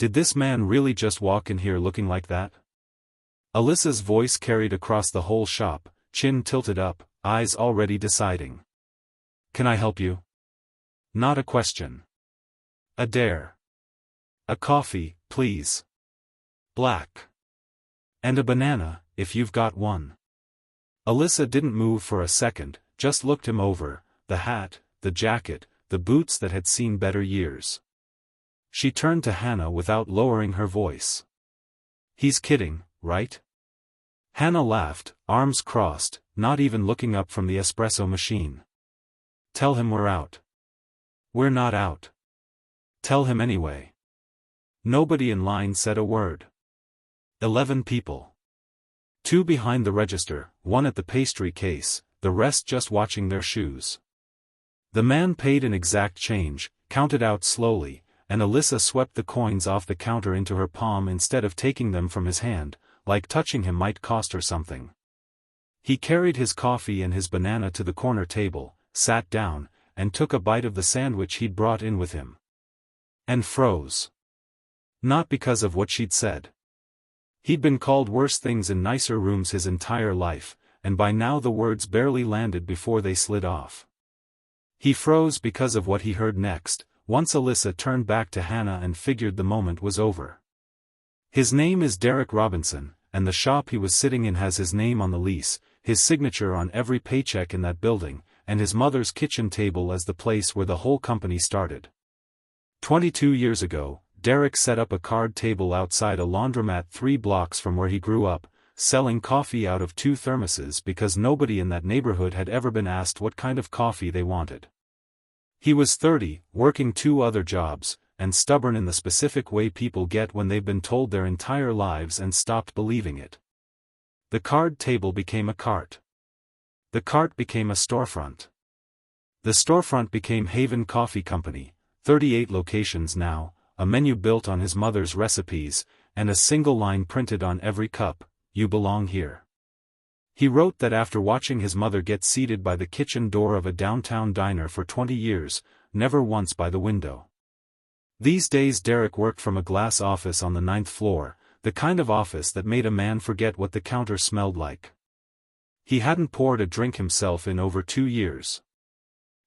Did this man really just walk in here looking like that? Alyssa's voice carried across the whole shop, chin tilted up, eyes already deciding. Can I help you? Not a question. A dare. A coffee, please. Black. And a banana, if you've got one. Alyssa didn't move for a second, just looked him over, the hat, the jacket, the boots that had seen better years. She turned to Hannah without lowering her voice. He's kidding, right? Hannah laughed, arms crossed, not even looking up from the espresso machine. Tell him we're out. We're not out. Tell him anyway. Nobody in line said a word. 11 people. 2 behind the register, 1 at the pastry case, the rest just watching their shoes. The man paid in exact change, counted out slowly, and Alyssa swept the coins off the counter into her palm instead of taking them from his hand, like touching him might cost her something. He carried his coffee and his banana to the corner table, sat down, and took a bite of the sandwich he'd brought in with him. And froze. Not because of what she'd said. He'd been called worse things in nicer rooms his entire life, and by now the words barely landed before they slid off. He froze because of what he heard next, once Alyssa turned back to Hannah and figured the moment was over. His name is Derek Robinson, and the shop he was sitting in has his name on the lease, his signature on every paycheck in that building, and his mother's kitchen table as the place where the whole company started. 22 years ago, Derek set up a card table outside a laundromat 3 blocks from where he grew up, selling coffee out of 2 thermoses because nobody in that neighborhood had ever been asked what kind of coffee they wanted. He was 30, working 2 other jobs, and stubborn in the specific way people get when they've been told their entire lives and stopped believing it. The card table became a cart. The cart became a storefront. The storefront became Haven Coffee Company, 38 locations now, a menu built on his mother's recipes, and a single line printed on every cup, "You belong here." He wrote that after watching his mother get seated by the kitchen door of a downtown diner for 20 years, never once by the window. These days Derek worked from a glass office on the 9th floor, the kind of office that made a man forget what the counter smelled like. He hadn't poured a drink himself in over 2 years.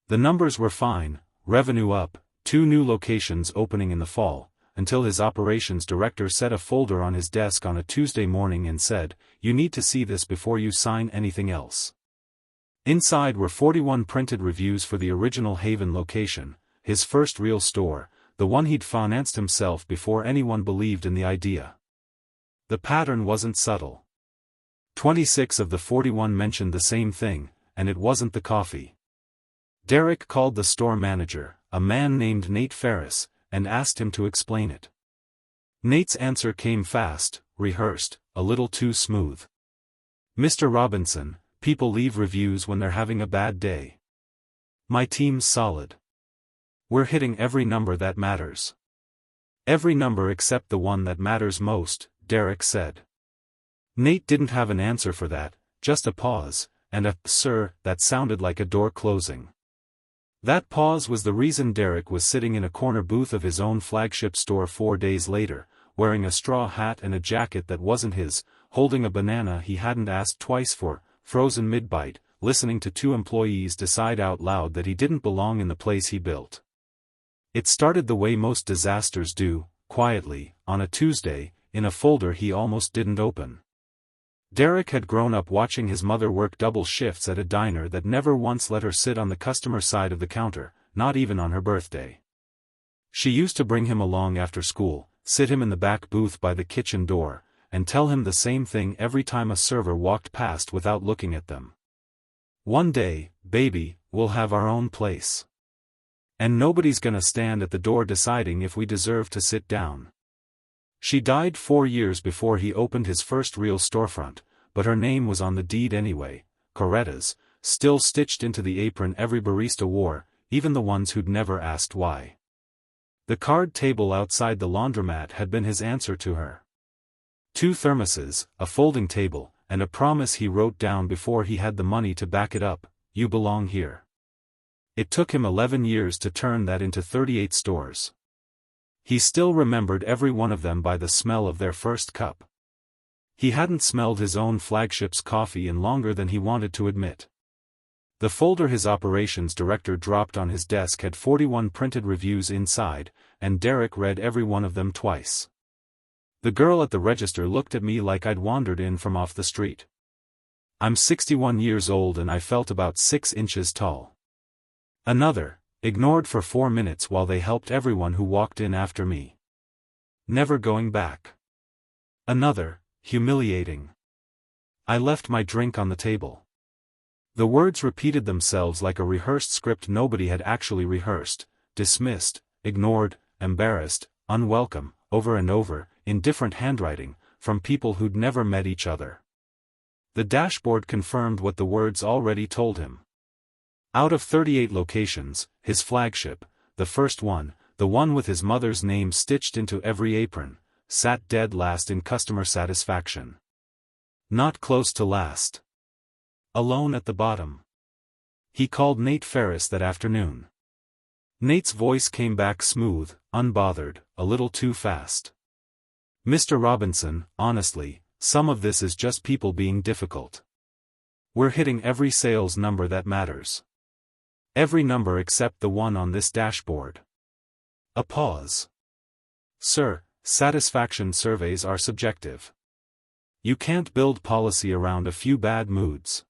The numbers were fine, revenue up, 2 new locations opening in the fall, until his operations director set a folder on his desk on a Tuesday morning and said, "You need to see this before you sign anything else." Inside were 41 printed reviews for the original Haven location, his first real store, the one he'd financed himself before anyone believed in the idea. The pattern wasn't subtle. 26 of the 41 mentioned the same thing, and it wasn't the coffee. Derek called the store manager, a man named Nate Ferris, and asked him to explain it. Nate's answer came fast, rehearsed, a little too smooth. "Mr. Robinson, people leave reviews when they're having a bad day. My team's solid. We're hitting every number that matters. Every number except the one that matters most," Derek said. Nate didn't have an answer for that, just a pause, and a "sir" that sounded like a door closing. That pause was the reason Derek was sitting in a corner booth of his own flagship store 4 days later, wearing a straw hat and a jacket that wasn't his, holding a banana he hadn't asked twice for, frozen mid-bite, listening to 2 employees decide out loud that he didn't belong in the place he built. It started the way most disasters do, quietly, on a Tuesday, in a folder he almost didn't open. Derek had grown up watching his mother work double shifts at a diner that never once let her sit on the customer side of the counter, not even on her birthday. She used to bring him along after school, sit him in the back booth by the kitchen door, and tell him the same thing every time a server walked past without looking at them. "One day, baby, we'll have our own place. And nobody's gonna stand at the door deciding if we deserve to sit down." She died 4 years before he opened his first real storefront, but her name was on the deed anyway, Coretta's, still stitched into the apron every barista wore, even the ones who'd never asked why. The card table outside the laundromat had been his answer to her. 2 thermoses, a folding table, and a promise he wrote down before he had the money to back it up, "You belong here." It took him 11 years to turn that into 38 stores. He still remembered every one of them by the smell of their first cup. He hadn't smelled his own flagship's coffee in longer than he wanted to admit. The folder his operations director dropped on his desk had 41 printed reviews inside, and Derek read every one of them twice. The girl at the register looked at me like I'd wandered in from off the street. I'm 61 years old and I felt about 6 inches tall. Another, ignored for 4 minutes while they helped everyone who walked in after me. Never going back. Another, humiliating. I left my drink on the table. The words repeated themselves like a rehearsed script nobody had actually rehearsed, dismissed, ignored, embarrassed, unwelcome, over and over, in different handwriting, from people who'd never met each other. The dashboard confirmed what the words already told him. Out of 38 locations, his flagship, the first one, the one with his mother's name stitched into every apron, sat dead last in customer satisfaction. Not close to last. Alone at the bottom. He called Nate Ferris that afternoon. Nate's voice came back smooth, unbothered, a little too fast. Mr. Robinson, honestly, some of this is just people being difficult. We're hitting every sales number that matters. Every number except the one on this dashboard. A pause. Sir, satisfaction surveys are subjective. You can't build policy around a few bad moods.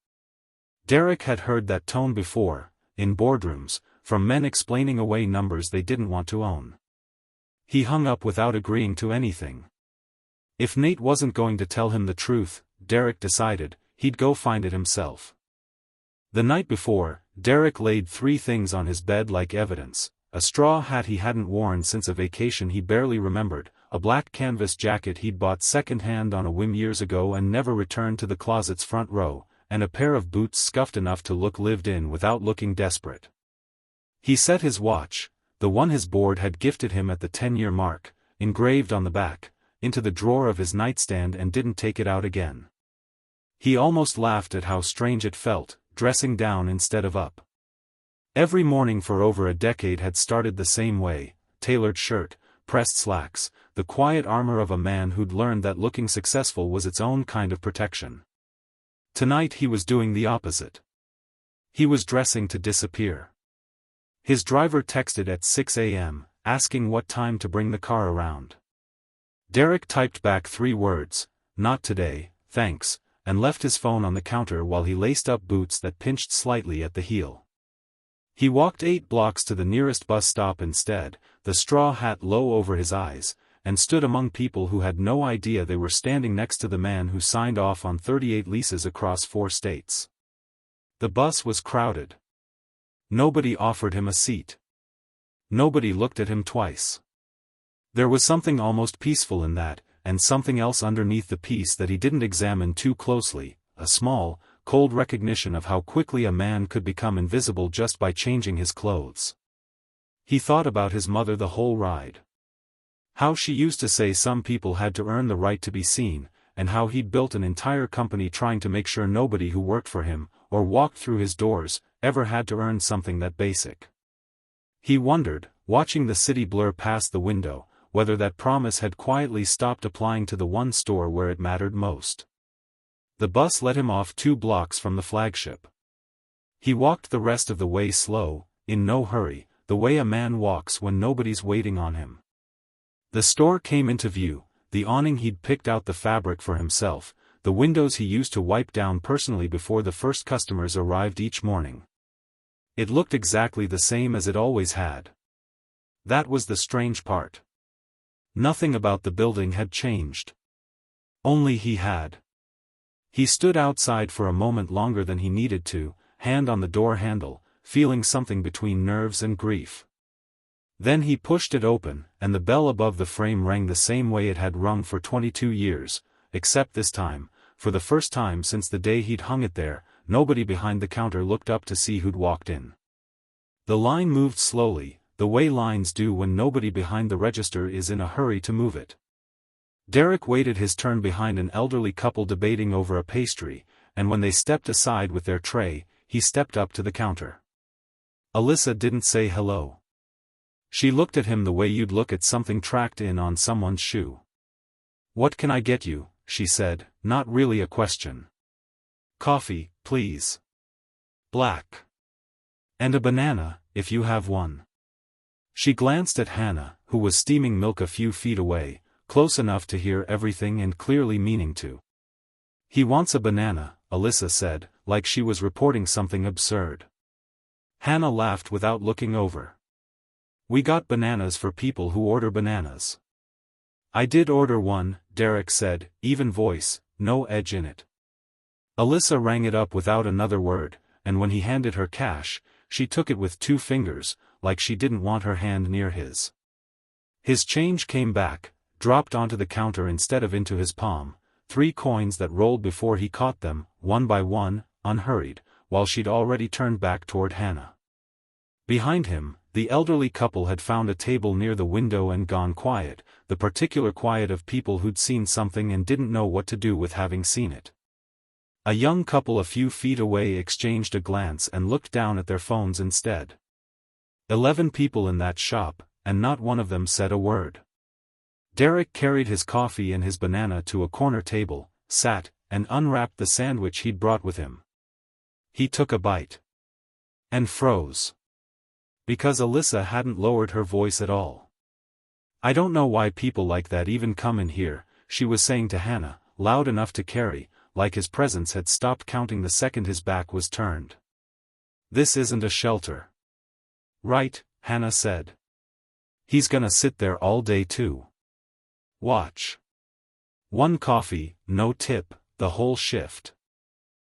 Derek had heard that tone before, in boardrooms, from men explaining away numbers they didn't want to own. He hung up without agreeing to anything. If Nate wasn't going to tell him the truth, Derek decided, he'd go find it himself. The night before, Derek laid 3 things on his bed like evidence: a straw hat he hadn't worn since a vacation he barely remembered, a black canvas jacket he'd bought second-hand on a whim years ago and never returned to the closet's front row, and a pair of boots scuffed enough to look lived in without looking desperate. He set his watch, the one his board had gifted him at the 10-year mark, engraved on the back, into the drawer of his nightstand and didn't take it out again. He almost laughed at how strange it felt, dressing down instead of up. Every morning for over a decade had started the same way: tailored shirt, pressed slacks, the quiet armor of a man who'd learned that looking successful was its own kind of protection. Tonight he was doing the opposite. He was dressing to disappear. His driver texted at 6 a.m., asking what time to bring the car around. Derek typed back 3 words, "Not today, thanks," and left his phone on the counter while he laced up boots that pinched slightly at the heel. He walked 8 blocks to the nearest bus stop instead, the straw hat low over his eyes, and stood among people who had no idea they were standing next to the man who signed off on 38 leases across 4 states. The bus was crowded. Nobody offered him a seat. Nobody looked at him twice. There was something almost peaceful in that, and something else underneath the peace that he didn't examine too closely, a small, cold recognition of how quickly a man could become invisible just by changing his clothes. He thought about his mother the whole ride. How she used to say some people had to earn the right to be seen, and how he'd built an entire company trying to make sure nobody who worked for him, or walked through his doors, ever had to earn something that basic. He wondered, watching the city blur past the window, whether that promise had quietly stopped applying to the one store where it mattered most. The bus let him off 2 blocks from the flagship. He walked the rest of the way slow, in no hurry, the way a man walks when nobody's waiting on him. The store came into view, the awning he'd picked out the fabric for himself, the windows he used to wipe down personally before the first customers arrived each morning. It looked exactly the same as it always had. That was the strange part. Nothing about the building had changed. Only he had. He stood outside for a moment longer than he needed to, hand on the door handle, feeling something between nerves and grief. Then he pushed it open, and the bell above the frame rang the same way it had rung for 22 years, except this time, for the first time since the day he'd hung it there, nobody behind the counter looked up to see who'd walked in. The line moved slowly, the way lines do when nobody behind the register is in a hurry to move it. Derek waited his turn behind an elderly couple debating over a pastry, and when they stepped aside with their tray, he stepped up to the counter. Alyssa didn't say hello. She looked at him the way you'd look at something tracked in on someone's shoe. "What can I get you?" she said, not really a question. "Coffee, please. Black. And a banana, if you have one." She glanced at Hannah, who was steaming milk a few feet away, close enough to hear everything and clearly meaning to. "He wants a banana," Alyssa said, like she was reporting something absurd. Hannah laughed without looking over. "We got bananas for people who order bananas." "I did order one," Derek said, even voice, no edge in it. Alyssa rang it up without another word, and when he handed her cash, she took it with 2 fingers, like she didn't want her hand near his. His change came back, dropped onto the counter instead of into his palm, 3 coins that rolled before he caught them, one by one, unhurried, while she'd already turned back toward Hannah. Behind him, the elderly couple had found a table near the window and gone quiet, the particular quiet of people who'd seen something and didn't know what to do with having seen it. A young couple a few feet away exchanged a glance and looked down at their phones instead. 11 people in that shop, and not one of them said a word. Derek carried his coffee and his banana to a corner table, sat, and unwrapped the sandwich he'd brought with him. He took a bite. And froze. Because Alyssa hadn't lowered her voice at all. "I don't know why people like that even come in here," she was saying to Hannah, loud enough to carry, like his presence had stopped counting the second his back was turned. "This isn't a shelter." "Right," Hannah said. "He's gonna sit there all day too. Watch. 1 coffee, no tip, the whole shift.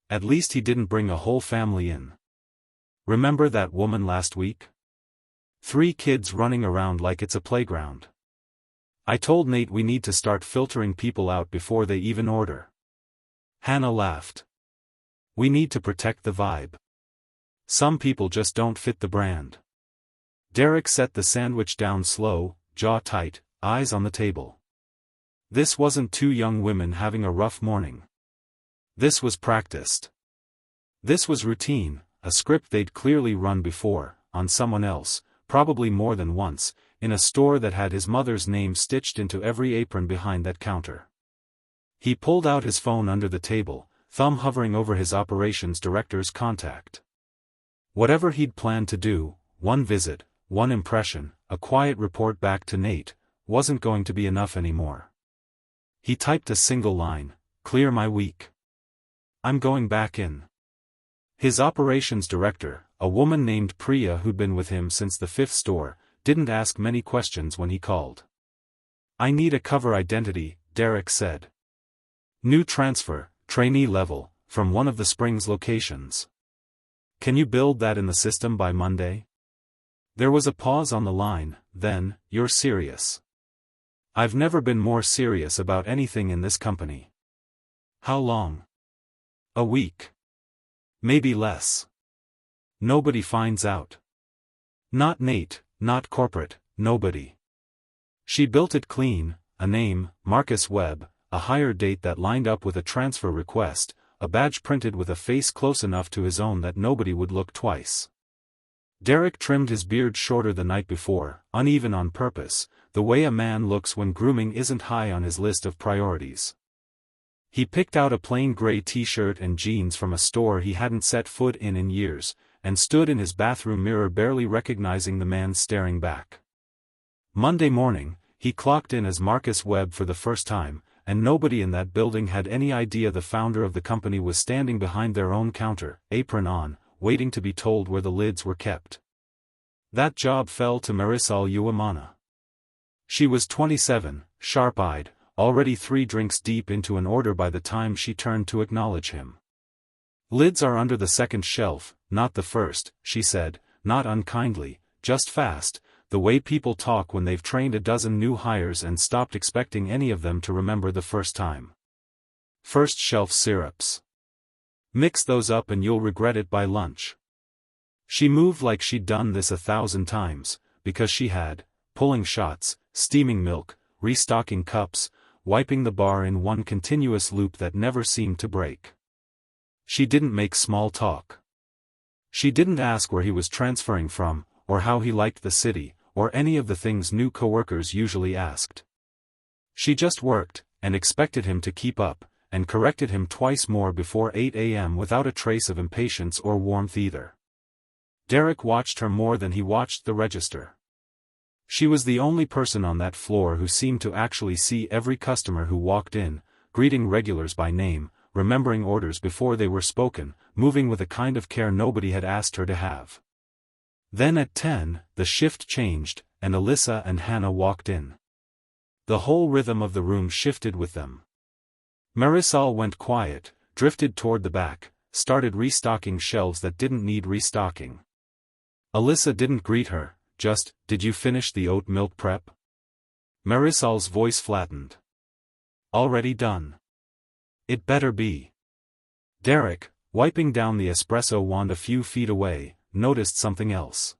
At least he didn't bring a whole family in. Remember that woman last week? 3 kids running around like it's a playground. I told Nate we need to start filtering people out before they even order." Hannah laughed. "We need to protect the vibe. Some people just don't fit the brand." Derek set the sandwich down slow, jaw tight, eyes on the table. This wasn't 2 young women having a rough morning. This was practiced. This was routine, a script they'd clearly run before, on someone else, probably more than once, in a store that had his mother's name stitched into every apron behind that counter. He pulled out his phone under the table, thumb hovering over his operations director's contact. Whatever he'd planned to do, 1 visit, 1 impression, a quiet report back to Nate, wasn't going to be enough anymore. He typed a single line, "Clear my week. I'm going back in." His operations director, a woman named Priya who'd been with him since the 5th store, didn't ask many questions when he called. "I need a cover identity," Derek said. "New transfer, trainee level, from one of the Springs locations. Can you build that in the system by Monday?" There was a pause on the line, then, "You're serious?" "I've never been more serious about anything in this company." "How long?" "A week. Maybe less. Nobody finds out. Not Nate, not corporate, nobody." She built it clean, a name, Marcus Webb, a hire date that lined up with a transfer request, a badge printed with a face close enough to his own that nobody would look twice. Derek trimmed his beard shorter the night before, uneven on purpose, the way a man looks when grooming isn't high on his list of priorities. He picked out a plain gray t-shirt and jeans from a store he hadn't set foot in years, and stood in his bathroom mirror barely recognizing the man staring back. Monday morning, he clocked in as Marcus Webb for the first time, and nobody in that building had any idea the founder of the company was standing behind their own counter, apron on, waiting to be told where the lids were kept. That job fell to Marisol Uemana. She was 27, sharp-eyed, already 3 drinks deep into an order by the time she turned to acknowledge him. "Lids are under the 2nd shelf, not the 1st, she said, not unkindly, just fast, the way people talk when they've trained a dozen new hires and stopped expecting any of them to remember the first time. 1st shelf syrups. Mix those up and you'll regret it by lunch." She moved like she'd done this 1,000 times, because she had, pulling shots, steaming milk, restocking cups, wiping the bar in one continuous loop that never seemed to break. She didn't make small talk. She didn't ask where he was transferring from, or how he liked the city, or any of the things new coworkers usually asked. She just worked, and expected him to keep up, and corrected him twice more before 8 a.m. without a trace of impatience or warmth either. Derek watched her more than he watched the register. She was the only person on that floor who seemed to actually see every customer who walked in, greeting regulars by name, remembering orders before they were spoken, moving with a kind of care nobody had asked her to have. Then at 10, the shift changed, and Alyssa and Hannah walked in. The whole rhythm of the room shifted with them. Marisol went quiet, drifted toward the back, started restocking shelves that didn't need restocking. Alyssa didn't greet her, just, "Did you finish the oat milk prep?" Marisol's voice flattened. "Already done." "It better be." Derek, wiping down the espresso wand a few feet away, noticed something else.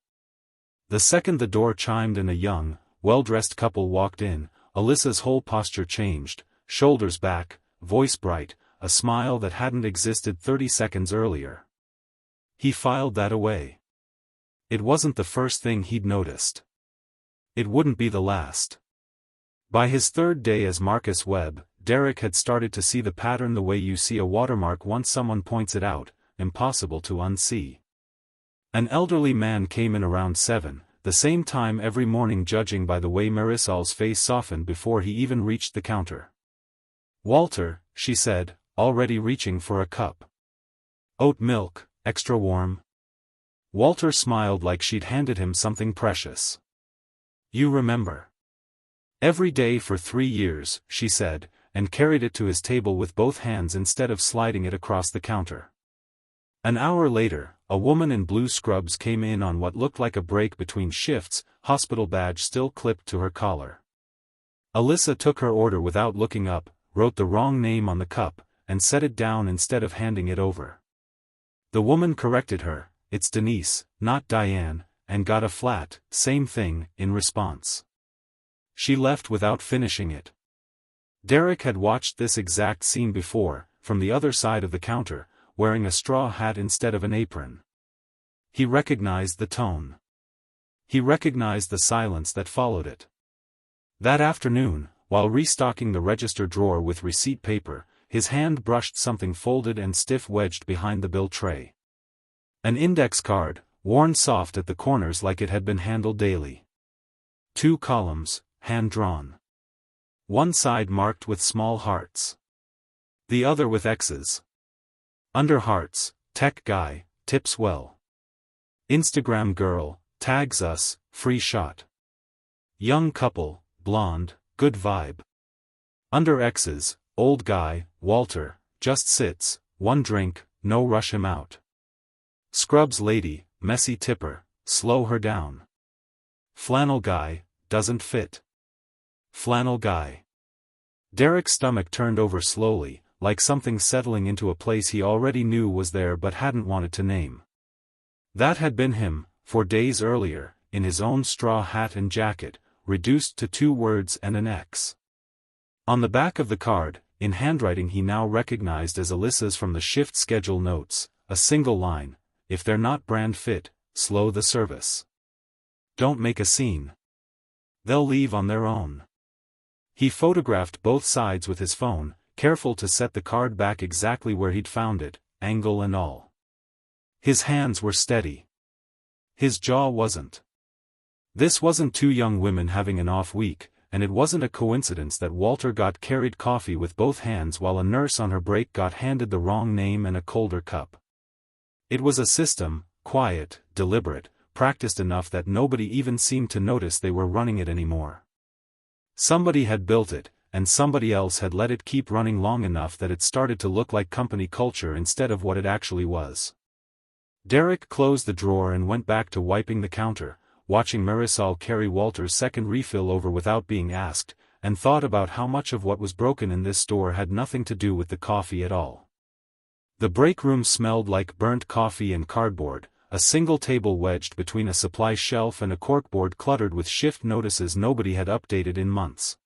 The second the door chimed and a young, well-dressed couple walked in, Alyssa's whole posture changed, shoulders back, voice bright, a smile that hadn't existed 30 seconds earlier. He filed that away. It wasn't the first thing he'd noticed. It wouldn't be the last. By his third day as Marcus Webb, Derek had started to see the pattern the way you see a watermark once someone points it out, impossible to unsee. An elderly man came in around 7, the same time every morning, judging by the way Marisol's face softened before he even reached the counter. "Walter," she said, already reaching for a cup. "Oat milk, extra warm?" Walter smiled like she'd handed him something precious. "You remember." "Every day for 3 years," she said, and carried it to his table with both hands instead of sliding it across the counter. An hour later, a woman in blue scrubs came in on what looked like a break between shifts, hospital badge still clipped to her collar. Alyssa took her order without looking up, wrote the wrong name on the cup, and set it down instead of handing it over. The woman corrected her, "It's Denise, not Diane," and got a flat, "Same thing," in response. She left without finishing it. Derek had watched this exact scene before, from the other side of the counter, wearing a straw hat instead of an apron. He recognized the tone. He recognized the silence that followed it. That afternoon, while restocking the register drawer with receipt paper, his hand brushed something folded and stiff wedged behind the bill tray. An index card, worn soft at the corners like it had been handled daily. 2 columns, hand-drawn. One side marked with small hearts. The other with X's. Under hearts, "Tech guy, tips well." Instagram girl, "Tags us, free shot." Young couple, blonde, good vibe. Under X's, "Old guy, Walter, just sits, 1 drink, no rush him out." Scrubs lady, "Messy tipper, slow her down." Flannel guy, "Doesn't fit." Flannel guy. Derek's stomach turned over slowly, like something settling into a place he already knew was there but hadn't wanted to name. That had been him, 4 days earlier, in his own straw hat and jacket, reduced to 2 words and an X. On the back of the card, in handwriting he now recognized as Alyssa's from the shift schedule notes, a single line, "If they're not brand fit, slow the service. Don't make a scene. They'll leave on their own." He photographed both sides with his phone, careful to set the card back exactly where he'd found it, angle and all. His hands were steady. His jaw wasn't. This wasn't 2 young women having an off week, and it wasn't a coincidence that Walter got carried coffee with both hands while a nurse on her break got handed the wrong name and a colder cup. It was a system, quiet, deliberate, practiced enough that nobody even seemed to notice they were running it anymore. Somebody had built it, and somebody else had let it keep running long enough that it started to look like company culture instead of what it actually was. Derek closed the drawer and went back to wiping the counter, watching Marisol carry Walter's second refill over without being asked, and thought about how much of what was broken in this store had nothing to do with the coffee at all. The break room smelled like burnt coffee and cardboard, a single table wedged between a supply shelf and a corkboard cluttered with shift notices nobody had updated in months.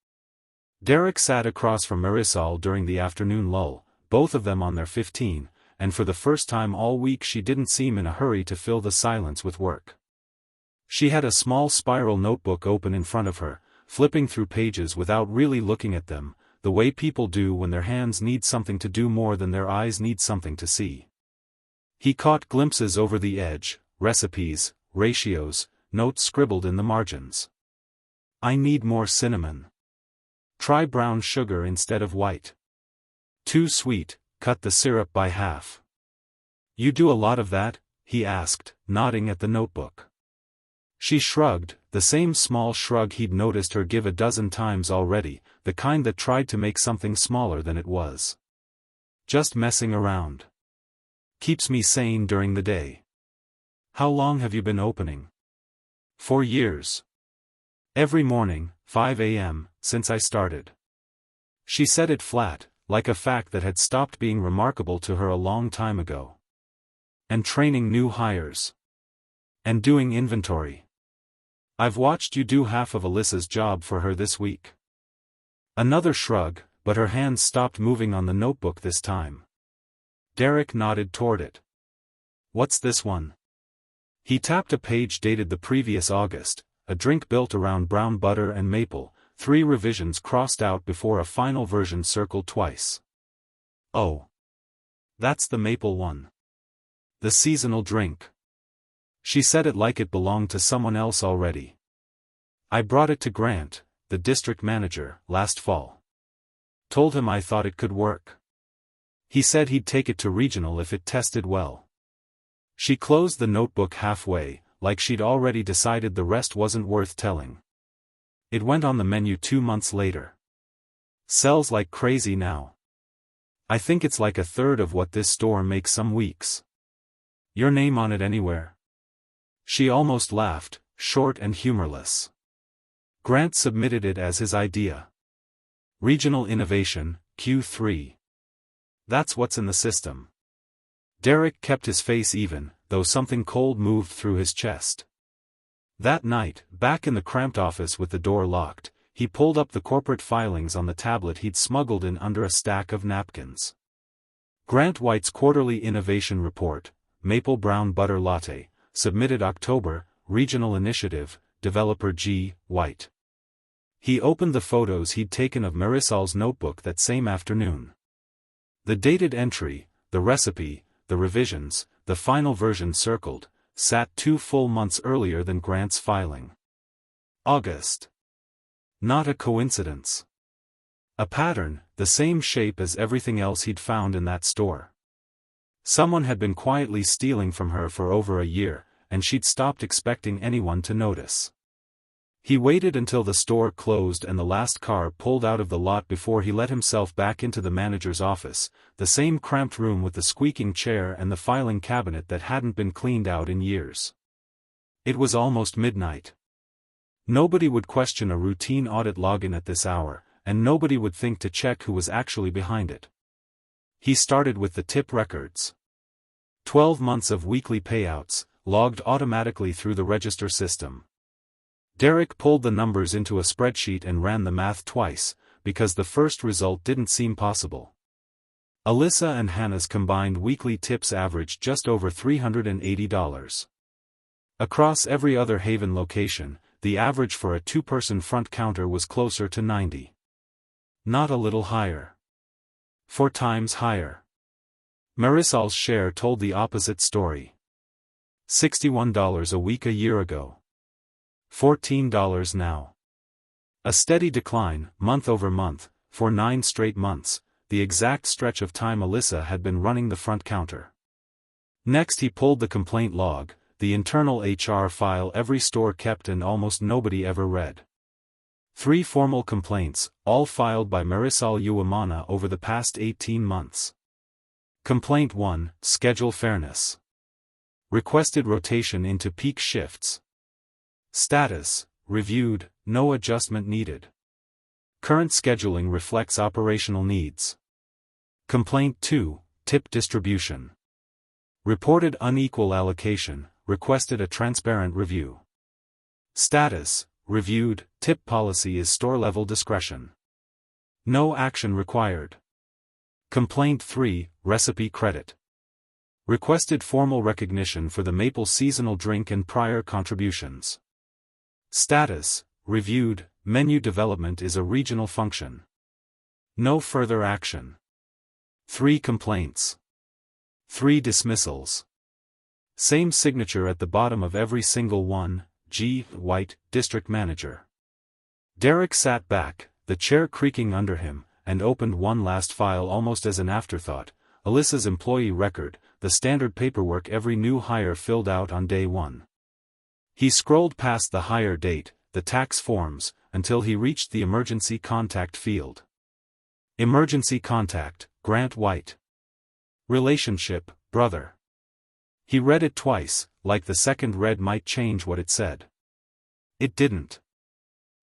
Derek sat across from Marisol during the afternoon lull, both of them on their 15, and for the first time all week she didn't seem in a hurry to fill the silence with work. She had a small spiral notebook open in front of her, flipping through pages without really looking at them, the way people do when their hands need something to do more than their eyes need something to see. He caught glimpses over the edge, recipes, ratios, notes scribbled in the margins. I need more cinnamon. Try brown sugar instead of white. Too sweet, cut the syrup by half. You do a lot of that? He asked, nodding at the notebook. She shrugged, the same small shrug he'd noticed her give a dozen times already, the kind that tried to make something smaller than it was. Just messing around. Keeps me sane during the day. How long have you been opening? 4 years. Every morning, 5 a.m., since I started. She said it flat, like a fact that had stopped being remarkable to her a long time ago. And training new hires. And doing inventory. I've watched you do half of Alyssa's job for her this week. Another shrug, but her hands stopped moving on the notebook this time. Derek nodded toward it. What's this one? He tapped a page dated the previous August, a drink built around brown butter and maple, 3 revisions crossed out before a final version circled twice. Oh. That's the maple one. The seasonal drink. She said it like it belonged to someone else already. I brought it to Grant, the district manager, last fall. Told him I thought it could work. He said he'd take it to regional if it tested well. She closed the notebook halfway, like she'd already decided the rest wasn't worth telling. It went on the menu 2 months later. Sells like crazy now. I think it's like a third of what this store makes some weeks. Your name on it anywhere? She almost laughed, short and humorless. Grant submitted it as his idea. Regional Innovation, Q3. That's what's in the system. Derek kept his face even, though something cold moved through his chest. That night, back in the cramped office with the door locked, he pulled up the corporate filings on the tablet he'd smuggled in under a stack of napkins. Grant White's quarterly innovation report, Maple Brown Butter Latte, submitted October, Regional Initiative, Developer G. White. He opened the photos he'd taken of Marisol's notebook that same afternoon. The dated entry, the recipe, the revisions, the final version circled, sat 2 full months earlier than Grant's filing. August. Not a coincidence. A pattern, the same shape as everything else he'd found in that store. Someone had been quietly stealing from her for over a year, and she'd stopped expecting anyone to notice. He waited until the store closed and the last car pulled out of the lot before he let himself back into the manager's office, the same cramped room with the squeaking chair and the filing cabinet that hadn't been cleaned out in years. It was almost midnight. Nobody would question a routine audit login at this hour, and nobody would think to check who was actually behind it. He started with the tip records. 12 months of weekly payouts, logged automatically through the register system. Derek pulled the numbers into a spreadsheet and ran the math twice, because the first result didn't seem possible. Alyssa and Hannah's combined weekly tips averaged just over $380. Across every other Haven location, the average for a 2-person front counter was closer to $90. Not a little higher. 4 times higher. Marisol's share told the opposite story. $61 a week a year ago. $14 now. A steady decline, month over month, for 9 straight months, the exact stretch of time Alyssa had been running the front counter. Next he pulled the complaint log, the internal HR file every store kept and almost nobody ever read. 3 formal complaints, all filed by Marisol Uemana over the past 18 months. Complaint 1, Schedule Fairness. Requested rotation into peak shifts. Status, reviewed, no adjustment needed. Current scheduling reflects operational needs. Complaint 2, Tip Distribution. Reported unequal allocation, requested a transparent review. Status, reviewed, tip policy is store-level discretion. No action required. Complaint 3, Recipe Credit. Requested formal recognition for the maple seasonal drink and prior contributions. Status, reviewed, menu development is a regional function. No further action. 3 complaints. 3 dismissals. Same signature at the bottom of every single one, G. White, District Manager. Derek sat back, the chair creaking under him, and opened one last file almost as an afterthought, Alyssa's employee record, the standard paperwork every new hire filled out on day 1. He scrolled past the hire date, the tax forms, until he reached the emergency contact field. Emergency contact, Grant White. Relationship, brother. He read it twice, like the second read might change what it said. It didn't.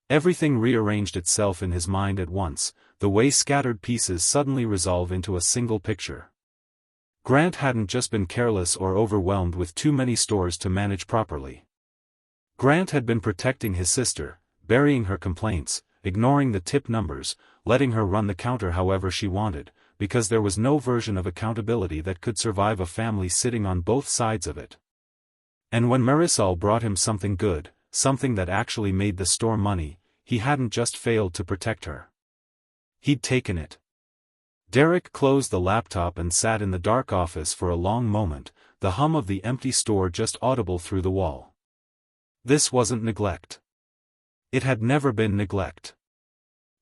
Everything rearranged itself in his mind at once, the way scattered pieces suddenly resolve into a single picture. Grant hadn't just been careless or overwhelmed with too many stores to manage properly. Grant had been protecting his sister, burying her complaints, ignoring the tip numbers, letting her run the counter however she wanted, because there was no version of accountability that could survive a family sitting on both sides of it. And when Marisol brought him something good, something that actually made the store money, he hadn't just failed to protect her. He'd taken it. Derek closed the laptop and sat in the dark office for a long moment, the hum of the empty store just audible through the wall. This wasn't neglect. It had never been neglect.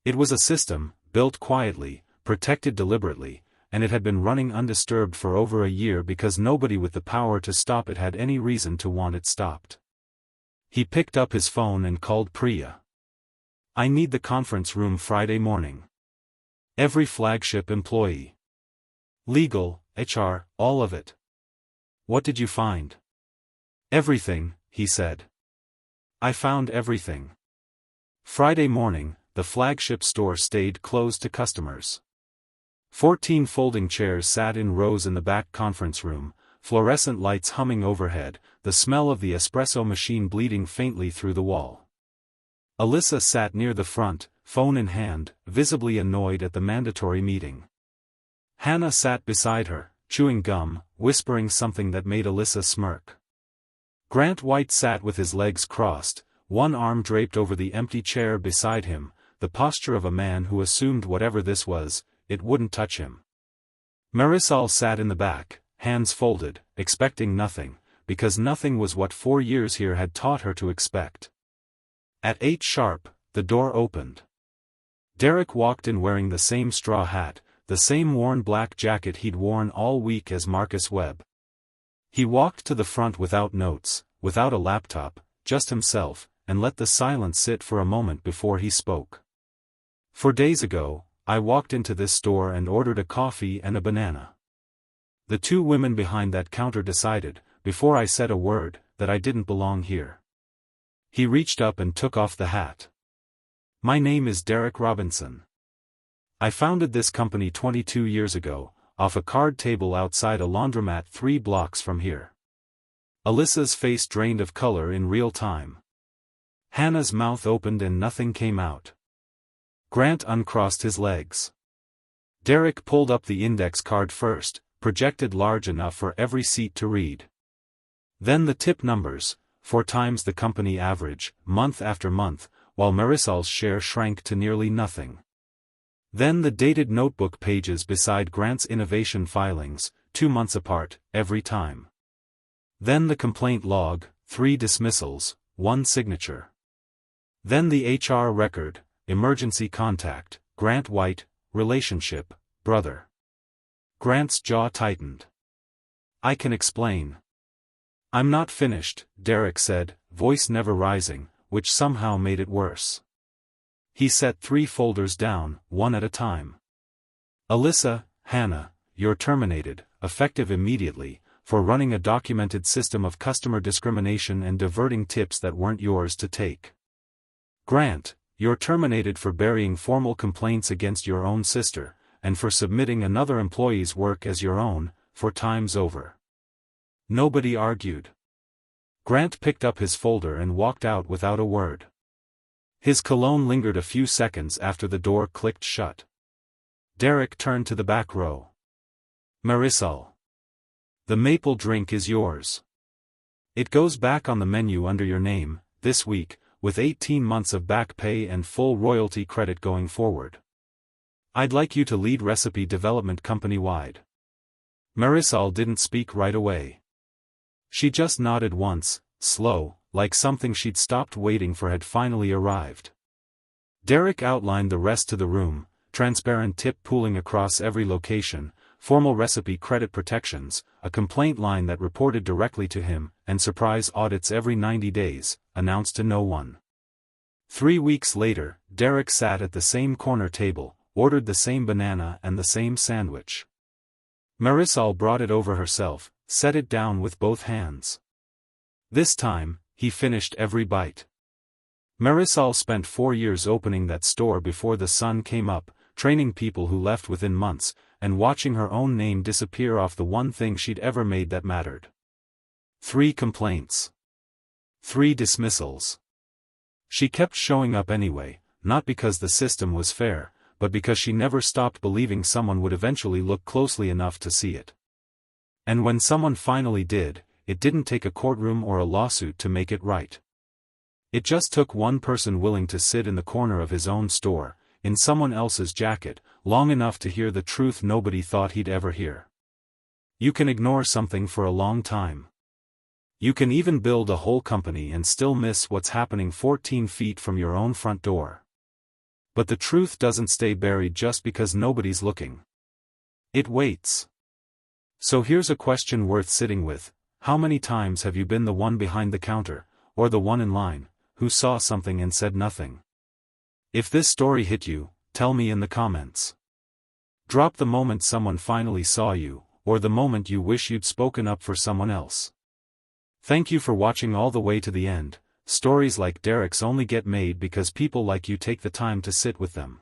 It was a system, built quietly, protected deliberately, and it had been running undisturbed for over a year because nobody with the power to stop it had any reason to want it stopped. He picked up his phone and called Priya. "I need the conference room Friday morning. Every flagship employee. Legal, HR, all of it." "What did you find?" "Everything," he said. "I found everything." Friday morning, the flagship store stayed closed to customers. 14 folding chairs sat in rows in the back conference room, fluorescent lights humming overhead, the smell of the espresso machine bleeding faintly through the wall. Alyssa sat near the front, phone in hand, visibly annoyed at the mandatory meeting. Hannah sat beside her, chewing gum, whispering something that made Alyssa smirk. Grant White sat with his legs crossed, one arm draped over the empty chair beside him, the posture of a man who assumed whatever this was, it wouldn't touch him. Marisol sat in the back, hands folded, expecting nothing, because nothing was what 4 years here had taught her to expect. At 8 sharp, the door opened. Derek walked in wearing the same straw hat, the same worn black jacket he'd worn all week as Marcus Webb. He walked to the front without notes, without a laptop, just himself, and let the silence sit for a moment before he spoke. "4 days ago, I walked into this store and ordered a coffee and a banana. The 2 women behind that counter decided, before I said a word, that I didn't belong here." He reached up and took off the hat. "My name is Derek Robinson. I founded this company 22 years ago, off a card table outside a laundromat 3 blocks from here." Alyssa's face drained of color in real time. Hannah's mouth opened and nothing came out. Grant uncrossed his legs. Derek pulled up the index card first, projected large enough for every seat to read. Then the tip numbers, 4 times the company average, month after month, while Marisol's share shrank to nearly nothing. Then the dated notebook pages beside Grant's innovation filings, 2 months apart, every time. Then the complaint log, 3 dismissals, 1 signature. Then the HR record, emergency contact, Grant White, relationship, brother. Grant's jaw tightened. "I can explain." "I'm not finished," Derek said, voice never rising, which somehow made it worse. He set 3 folders down, one at a time. "Alyssa, Hannah, you're terminated, effective immediately, for running a documented system of customer discrimination and diverting tips that weren't yours to take. Grant, you're terminated for burying formal complaints against your own sister, and for submitting another employee's work as your own, 4 times over." Nobody argued. Grant picked up his folder and walked out without a word. His cologne lingered a few seconds after the door clicked shut. Derek turned to the back row. "Marisol. The maple drink is yours. It goes back on the menu under your name, this week, with 18 months of back pay and full royalty credit going forward. I'd like you to lead recipe development company-wide. Marisol didn't speak right away. She just nodded once, slow, like something she'd stopped waiting for had finally arrived. Derek outlined the rest to the room, transparent tip pooling across every location, formal recipe credit protections, a complaint line that reported directly to him, and surprise audits every 90 days, announced to no one. 3 weeks later, Derek sat at the same corner table, ordered the same banana and the same sandwich. Marisol brought it over herself, set it down with both hands. This time, he finished every bite. Marisol spent 4 years opening that store before the sun came up, training people who left within months, and watching her own name disappear off the one thing she'd ever made that mattered. 3 complaints. 3 dismissals. She kept showing up anyway, not because the system was fair, but because she never stopped believing someone would eventually look closely enough to see it. And when someone finally did, it didn't take a courtroom or a lawsuit to make it right. It just took one person willing to sit in the corner of his own store, in someone else's jacket, long enough to hear the truth nobody thought he'd ever hear. You can ignore something for a long time. You can even build a whole company and still miss what's happening 14 feet from your own front door. But the truth doesn't stay buried just because nobody's looking. It waits. So here's a question worth sitting with: how many times have you been the one behind the counter, or the one in line, who saw something and said nothing? If this story hit you, tell me in the comments. Drop the moment someone finally saw you, or the moment you wish you'd spoken up for someone else. Thank you for watching all the way to the end. Stories like Derek's only get made because people like you take the time to sit with them.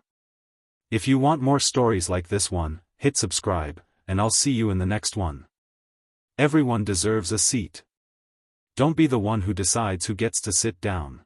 If you want more stories like this one, hit subscribe, and I'll see you in the next one. Everyone deserves a seat. Don't be the one who decides who gets to sit down.